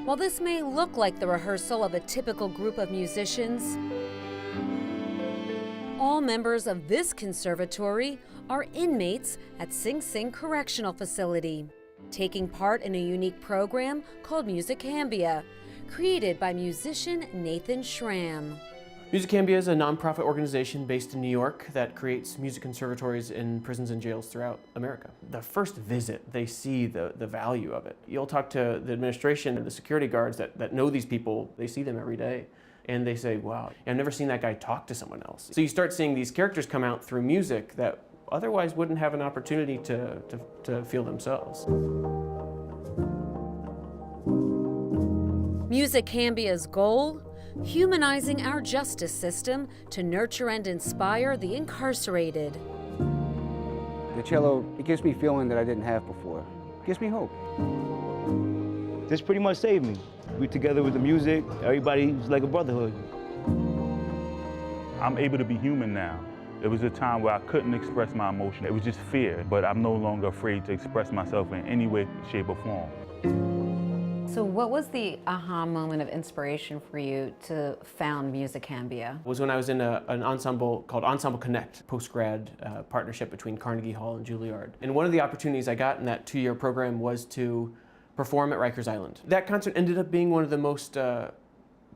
While this may look like the rehearsal of a typical group of musicians, all members of this conservatory are inmates at Sing Sing Correctional Facility, taking part in a unique program called Musicambia, created by musician Nathan Schramm. Musicambia is a nonprofit organization based in New York that creates music conservatories in prisons and jails throughout America. The first visit, they see the value of it. You'll talk to the administration and the security guards that know these people. They see them every day, and they say, wow, I've never seen that guy talk to someone else. So you start seeing these characters come out through music that otherwise wouldn't have an opportunity to feel themselves. Musicambia's goal? Humanizing our justice system to nurture and inspire the incarcerated. The cello, it gives me a feeling that I didn't have before. It gives me hope. This pretty much saved me. We together with the music, everybody's like a brotherhood. I'm able to be human now. It was a time where I couldn't express my emotion. It was just fear, but I'm no longer afraid to express myself in any way, shape, or form. So what was the aha moment of inspiration for you to found Musicambia? Was when I was in an ensemble called Ensemble Connect, post-grad partnership between Carnegie Hall and Juilliard. And one of the opportunities I got in that 2-year program was to perform at Rikers Island. That concert ended up being one of the most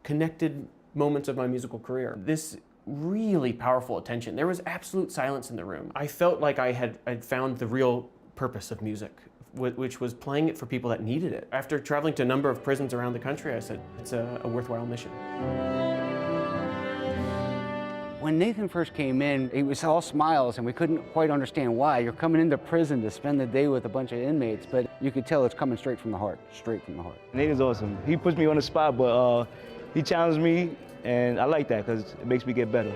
connected moments of my musical career. This really powerful attention. There was absolute silence in the room. I felt like I'd found the real purpose of music, which was playing it for people that needed it. After traveling to a number of prisons around the country, I said, it's a worthwhile mission. When Nathan first came in, he was all smiles and we couldn't quite understand why. You're coming into prison to spend the day with a bunch of inmates, but you could tell it's coming straight from the heart, straight from the heart. Nathan's awesome. He puts me on the spot, but he challenged me, and I like that because it makes me get better.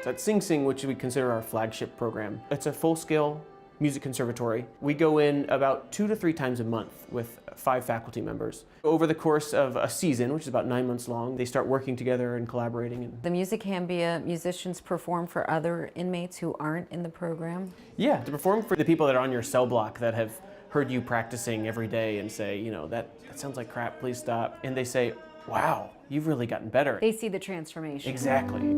At Sing Sing, which we consider our flagship program, it's a full-scale music conservatory. We go in about 2 to 3 times a month with 5 faculty members. Over the course of a season, which is about 9 months long, they start working together and collaborating. The Musicambia musicians perform for other inmates who aren't in the program? Yeah, to perform for the people that are on your cell block that have heard you practicing every day and say, you know, that sounds like crap, please stop. And they say, wow, you've really gotten better. They see the transformation. Exactly.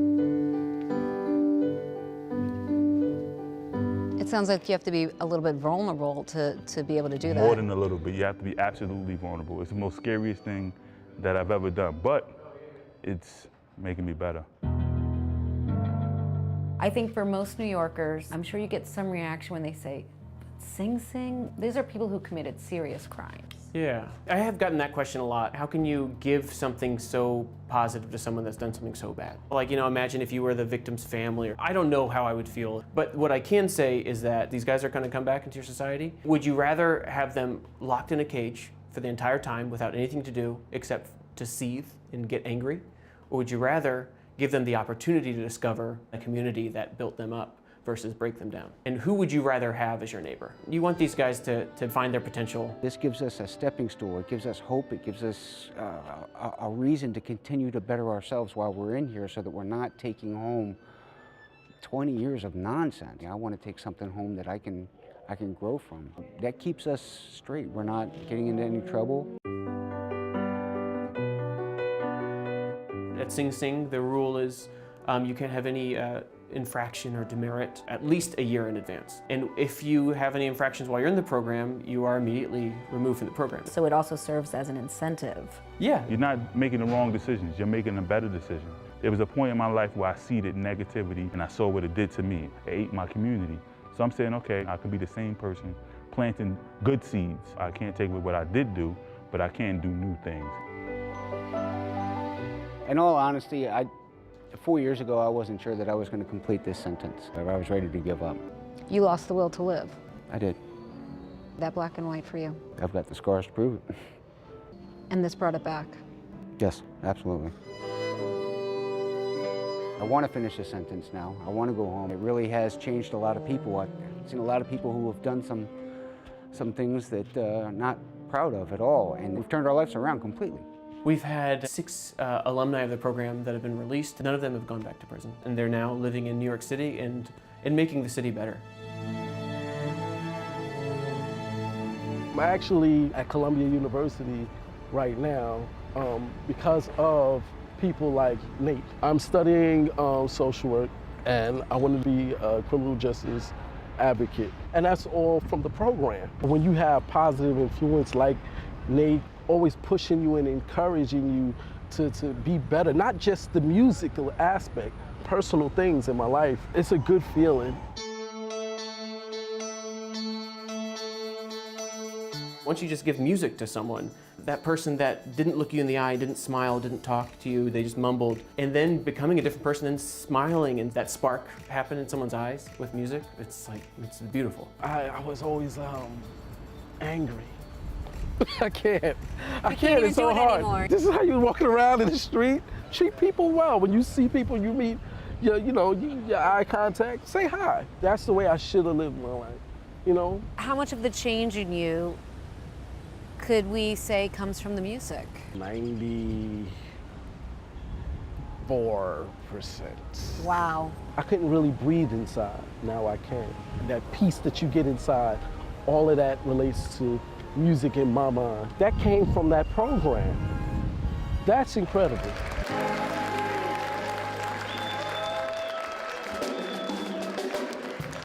It sounds like you have to be a little bit vulnerable to be able to do that. More than a little bit. You have to be absolutely vulnerable. It's the most scariest thing that I've ever done, but it's making me better. I think for most New Yorkers, I'm sure you get some reaction when they say, Sing Sing? These are people who committed serious crimes. Yeah, I have gotten that question a lot. How can you give something so positive to someone that's done something so bad? Like, you know, imagine if you were the victim's family. I don't know how I would feel, but what I can say is that these guys are going to come back into your society. Would you rather have them locked in a cage for the entire time without anything to do except to seethe and get angry? Or would you rather give them the opportunity to discover a community that built them up versus break them down? And who would you rather have as your neighbor? You want these guys to find their potential. This gives us a stepping stool, it gives us hope, it gives us a reason to continue to better ourselves while we're in here so that we're not taking home 20 years of nonsense. I want to take something home that I can grow from. That keeps us straight. We're not getting into any trouble. At Sing Sing, the rule is you can't have any infraction or demerit at least a year in advance. And if you have any infractions while you're in the program, you are immediately removed from the program. So it also serves as an incentive. Yeah. You're not making the wrong decisions, you're making a better decision. There was a point in my life where I seeded negativity and I saw what it did to me. It ate my community. So I'm saying, okay, I could be the same person planting good seeds. I can't take away what I did do, but I can do new things. In all honesty, 4 years ago, I wasn't sure that I was going to complete this sentence. I was ready to give up. You lost the will to live. I did. That black and white for you. I've got the scars to prove it. And this brought it back. Yes, absolutely. I want to finish this sentence now. I want to go home. It really has changed a lot of people. I've seen a lot of people who have done some things that I'm not proud of at all, and we've turned our lives around completely. We've had 6 alumni of the program that have been released. None of them have gone back to prison, and they're now living in New York City and making the city better. I'm actually at Columbia University right now because of people like Nate. I'm studying social work, and I want to be a criminal justice advocate. And that's all from the program. When you have positive influence like Nate, always pushing you and encouraging you to be better, not just the musical aspect, personal things in my life, it's a good feeling. Once you just give music to someone, that person that didn't look you in the eye, didn't smile, didn't talk to you, they just mumbled, and then becoming a different person and smiling, and that spark happened in someone's eyes with music, it's like, it's beautiful. I was always angry. I can't, even it's so do it hard. anymore. This is how you're walking around in the street. Treat people well. When you see people you meet, your eye contact, say hi. That's the way I should have lived my life, you know? How much of the change in you could we say comes from the music? 94%. Wow. I couldn't really breathe inside. Now I can. That peace that you get inside, all of that relates to music in my mind. That came from that program. That's incredible.